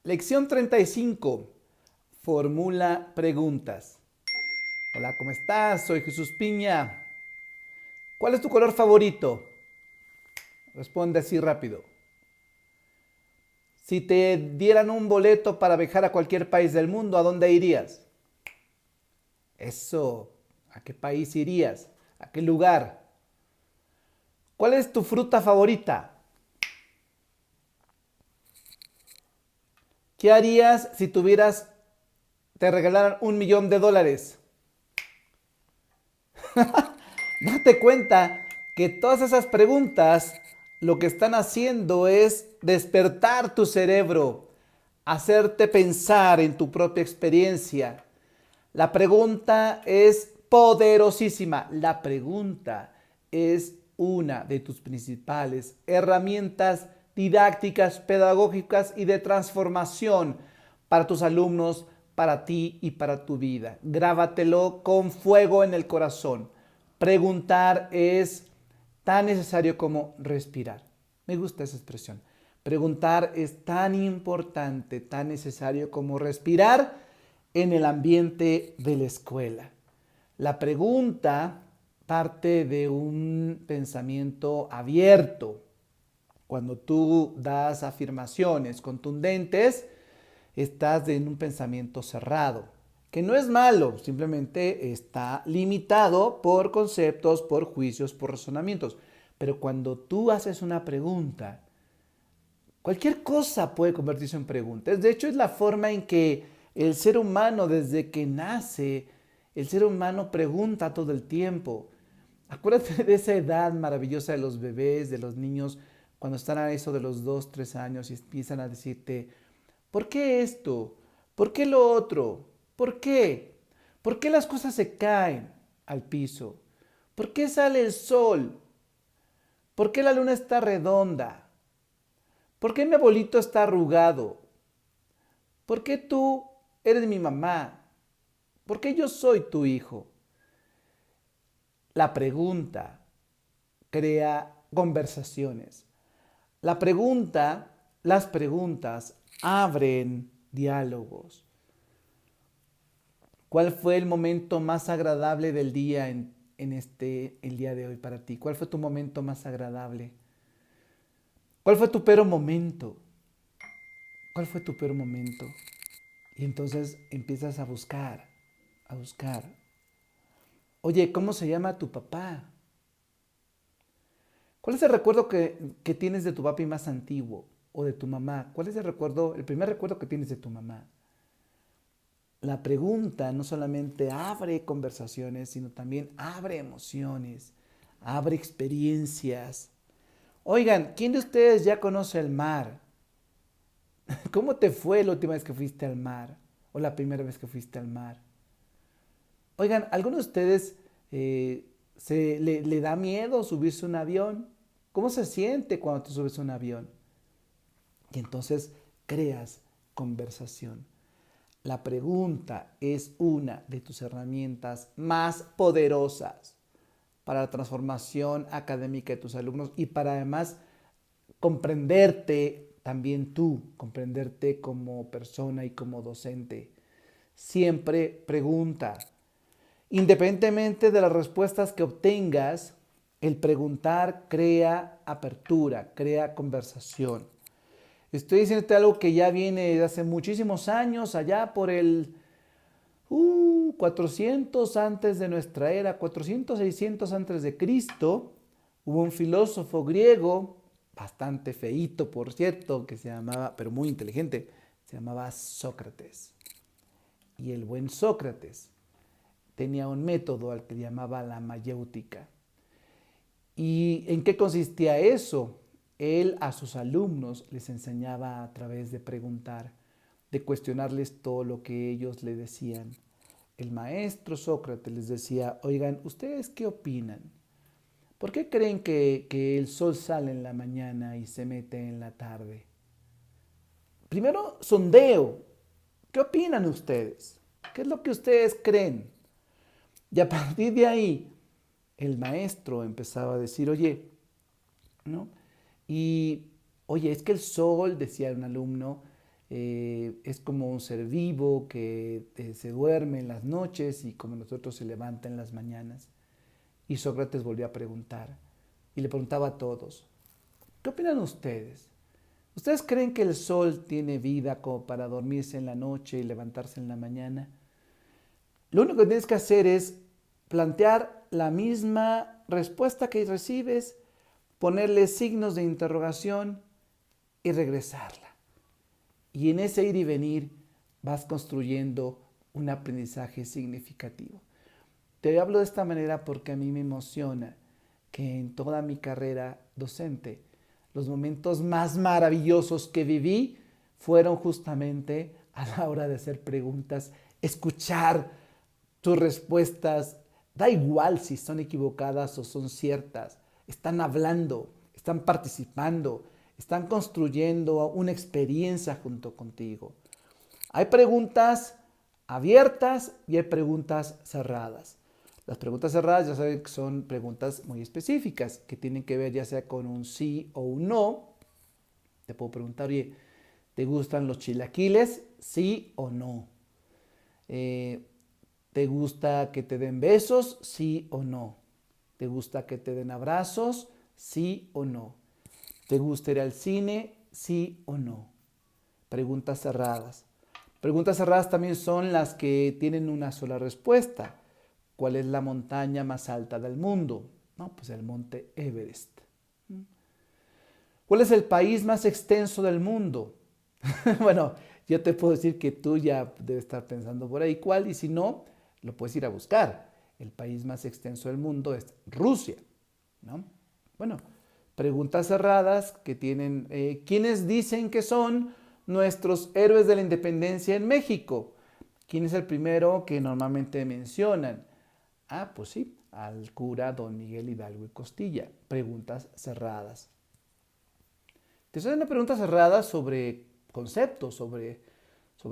Lección 35. Formula preguntas. Hola, ¿cómo estás? Soy Jesús Piña. ¿Cuál es tu color favorito? Responde así rápido. Si te dieran un boleto para viajar a cualquier país del mundo, ¿a dónde irías? Eso. ¿A qué país irías? ¿A qué lugar? ¿Cuál es tu fruta favorita? ¿Qué harías si te regalaran $1.000.000? Date cuenta que todas esas preguntas lo que están haciendo es despertar tu cerebro, hacerte pensar en tu propia experiencia. La pregunta es poderosísima. La pregunta es una de tus principales herramientas didácticas, pedagógicas y de transformación para tus alumnos, para ti y para tu vida. Grábatelo con fuego en el corazón. Preguntar es tan necesario como respirar. Me gusta esa expresión. Preguntar es tan importante, tan necesario como respirar en el ambiente de la escuela. La pregunta parte de un pensamiento abierto. Cuando tú das afirmaciones contundentes, estás en un pensamiento cerrado, que no es malo, simplemente está limitado por conceptos, por juicios, por razonamientos. Pero cuando tú haces una pregunta, cualquier cosa puede convertirse en pregunta. De hecho, es la forma en que el ser humano, desde que nace, el ser humano pregunta todo el tiempo. Acuérdate de esa edad maravillosa de los bebés, de los niños, cuando están a eso de los 2, 3 años y empiezan a decirte, ¿por qué esto? ¿Por qué lo otro? ¿Por qué? ¿Por qué las cosas se caen al piso? ¿Por qué sale el sol? ¿Por qué la luna está redonda? ¿Por qué mi abuelito está arrugado? ¿Por qué tú eres mi mamá? ¿Por qué yo soy tu hijo? La pregunta crea conversaciones. Las preguntas abren diálogos. ¿Cuál fue el momento más agradable del día el día de hoy para ti? ¿Cuál fue tu momento más agradable? ¿Cuál fue tu peor momento? ¿Cuál fue tu peor momento? Y entonces empiezas a buscar, a buscar. Oye, ¿cómo se llama tu papá? ¿Cuál es el recuerdo que tienes de tu papi más antiguo? ¿O de tu mamá? ¿Cuál es el primer recuerdo que tienes de tu mamá? La pregunta no solamente abre conversaciones, sino también abre emociones, abre experiencias. Oigan, ¿quién de ustedes ya conoce el mar? ¿Cómo te fue la última vez que fuiste al mar? ¿O la primera vez que fuiste al mar? Oigan, ¿alguno de ustedes le da miedo subirse a un avión? ¿Cómo se siente cuando te subes a un avión? Y entonces creas conversación. La pregunta es una de tus herramientas más poderosas para la transformación académica de tus alumnos y para además comprenderte también tú, comprenderte como persona y como docente. Siempre pregunta. Independientemente de las respuestas que obtengas, el preguntar crea apertura, crea conversación. Estoy diciéndote algo que ya viene de hace muchísimos años, allá por el 400 antes de nuestra era, 400, 600 antes de Cristo, hubo un filósofo griego, bastante feíto por cierto, que se llamaba, pero muy inteligente, se llamaba Sócrates. Y el buen Sócrates tenía un método al que llamaba la mayéutica. ¿Y en qué consistía eso? Él a sus alumnos les enseñaba a través de preguntar, de cuestionarles todo lo que ellos le decían. El maestro Sócrates les decía, oigan, ¿ustedes qué opinan? ¿Por qué creen que el sol sale en la mañana y se mete en la tarde? Primero, sondeo. ¿Qué opinan ustedes? ¿Qué es lo que ustedes creen? Y a partir de ahí, el maestro empezaba a decir, oye, ¿no? Y, oye, es que el sol, decía un alumno, es como un ser vivo que se duerme en las noches y como nosotros se levanta en las mañanas. Y Sócrates volvió a preguntar y le preguntaba a todos, ¿qué opinan ustedes? ¿Ustedes creen que el sol tiene vida como para dormirse en la noche y levantarse en la mañana? Lo único que tienes que hacer es plantear la misma respuesta que recibes, ponerle signos de interrogación y regresarla. Y en ese ir y venir vas construyendo un aprendizaje significativo. Te hablo de esta manera porque a mí me emociona que en toda mi carrera docente los momentos más maravillosos que viví fueron justamente a la hora de hacer preguntas, escuchar tus respuestas, da igual si son equivocadas o son ciertas, están hablando, están participando, están construyendo una experiencia junto contigo. Hay preguntas abiertas y hay preguntas cerradas. Las preguntas cerradas ya saben que son preguntas muy específicas, que tienen que ver ya sea con un sí o un no. Te puedo preguntar, oye, ¿te gustan los chilaquiles? ¿Sí o no? Eh, ¿Te gusta que te den besos? ¿Sí o no? ¿Te gusta que te den abrazos? ¿Sí o no? ¿Te gusta ir al cine? ¿Sí o no? Preguntas cerradas. Preguntas cerradas también son las que tienen una sola respuesta. ¿Cuál es la montaña más alta del mundo? No, pues el monte Everest. ¿Cuál es el país más extenso del mundo? Bueno, yo te puedo decir que tú ya debes estar pensando por ahí cuál, y si no, lo puedes ir a buscar. El país más extenso del mundo es Rusia, ¿no? Bueno, preguntas cerradas que tienen, ¿quiénes dicen que son nuestros héroes de la independencia en México? ¿Quién es el primero que normalmente mencionan? Ah, pues sí, al cura don Miguel Hidalgo y Costilla. Preguntas cerradas. Te estoy haciendo preguntas cerradas sobre conceptos, sobre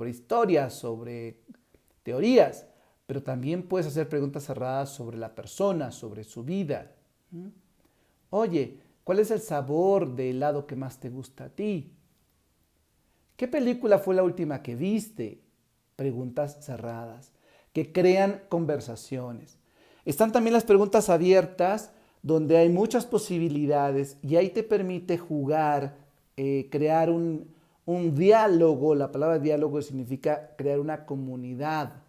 historias, sobre teorías, pero también puedes hacer preguntas cerradas sobre la persona, sobre su vida. Oye, ¿cuál es el sabor de helado que más te gusta a ti? ¿Qué película fue la última que viste? Preguntas cerradas, que crean conversaciones. Están también las preguntas abiertas, donde hay muchas posibilidades y ahí te permite jugar, crear un diálogo. La palabra diálogo significa crear una comunidad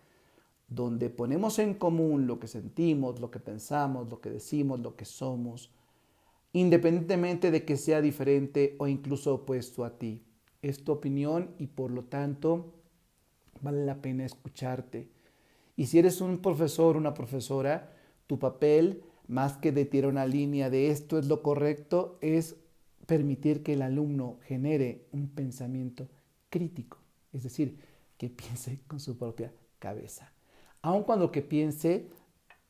donde ponemos en común lo que sentimos, lo que pensamos, lo que decimos, lo que somos, independientemente de que sea diferente o incluso opuesto a ti. Es tu opinión y por lo tanto vale la pena escucharte. Y si eres un profesor, una profesora, tu papel, más que de tirar una línea de esto es lo correcto, es permitir que el alumno genere un pensamiento crítico, es decir, que piense con su propia cabeza. Aun cuando lo que piense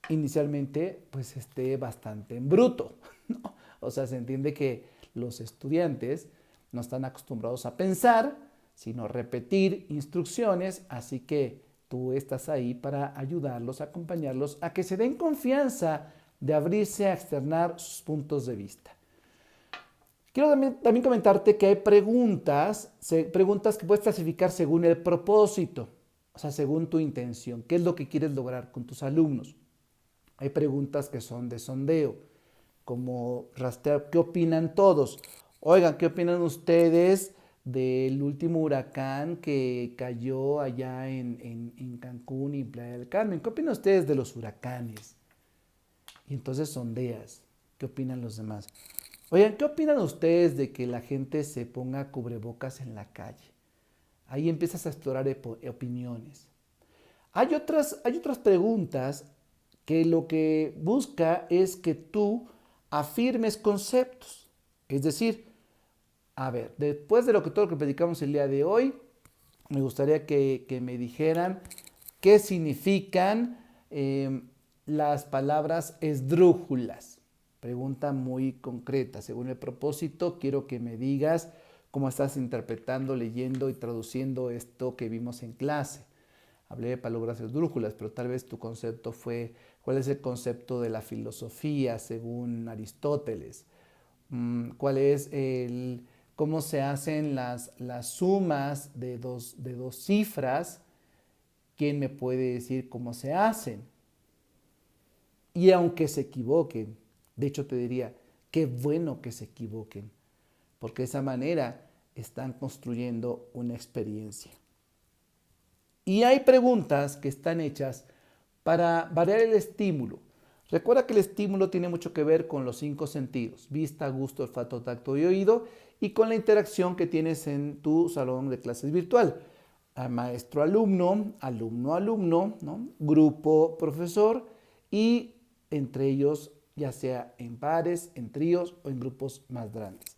inicialmente pues esté bastante en bruto, ¿no? O sea, se entiende que los estudiantes no están acostumbrados a pensar, sino repetir instrucciones, así que tú estás ahí para ayudarlos, acompañarlos a que se den confianza de abrirse a externar sus puntos de vista. Quiero también comentarte que hay preguntas que puedes clasificar según el propósito, o sea, según tu intención, qué es lo que quieres lograr con tus alumnos. Hay preguntas que son de sondeo, como rastrear, ¿qué opinan todos? Oigan, ¿qué opinan ustedes del último huracán que cayó allá en Cancún y Playa del Carmen? ¿Qué opinan ustedes de los huracanes? Y entonces sondeas, ¿qué opinan los demás? Oigan, ¿qué opinan ustedes de que la gente se ponga cubrebocas en la calle? Ahí empiezas a explorar opiniones. Hay otras preguntas que lo que busca es que tú afirmes conceptos. Es decir, a ver, después de todo lo que predicamos el día de hoy, me gustaría que me dijeran qué significan las palabras esdrújulas. Pregunta muy concreta. Según el propósito, quiero que me digas cómo estás interpretando, leyendo y traduciendo esto que vimos en clase. Hablé de palabras esdrújulas, pero tal vez tu concepto fue, ¿cuál es el concepto de la filosofía según Aristóteles? ¿Cuál es el cómo se hacen las sumas de dos cifras. ¿Quién me puede decir cómo se hacen? Y aunque se equivoquen, de hecho te diría, qué bueno que se equivoquen, porque de esa manera están construyendo una experiencia. Y hay preguntas que están hechas para variar el estímulo. Recuerda que el estímulo tiene mucho que ver con los 5 sentidos: vista, gusto, olfato, tacto y oído, y con la interacción que tienes en tu salón de clases virtual. A maestro-alumno, alumno-alumno, ¿no? Grupo-profesor, y entre ellos, ya sea en pares, en tríos o en grupos más grandes.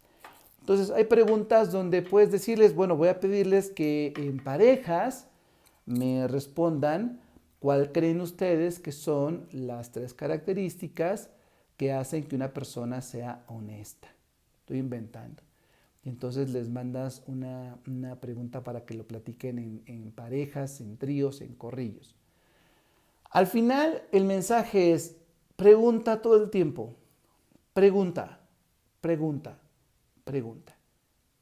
Entonces, hay preguntas donde puedes decirles, bueno, voy a pedirles que en parejas me respondan cuál creen ustedes que son las 3 características que hacen que una persona sea honesta. Estoy inventando. Y entonces les mandas una pregunta para que lo platiquen en parejas, en tríos, en corrillos. Al final, el mensaje es: pregunta todo el tiempo. Pregunta, pregunta, pregunta.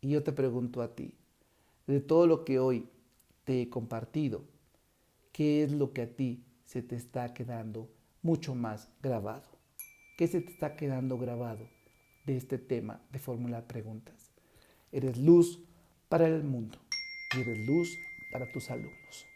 Y yo te pregunto a ti, de todo lo que hoy te he compartido, ¿qué es lo que a ti se te está quedando mucho más grabado? ¿Qué se te está quedando grabado de este tema de formular preguntas? Eres luz para el mundo y eres luz para tus alumnos.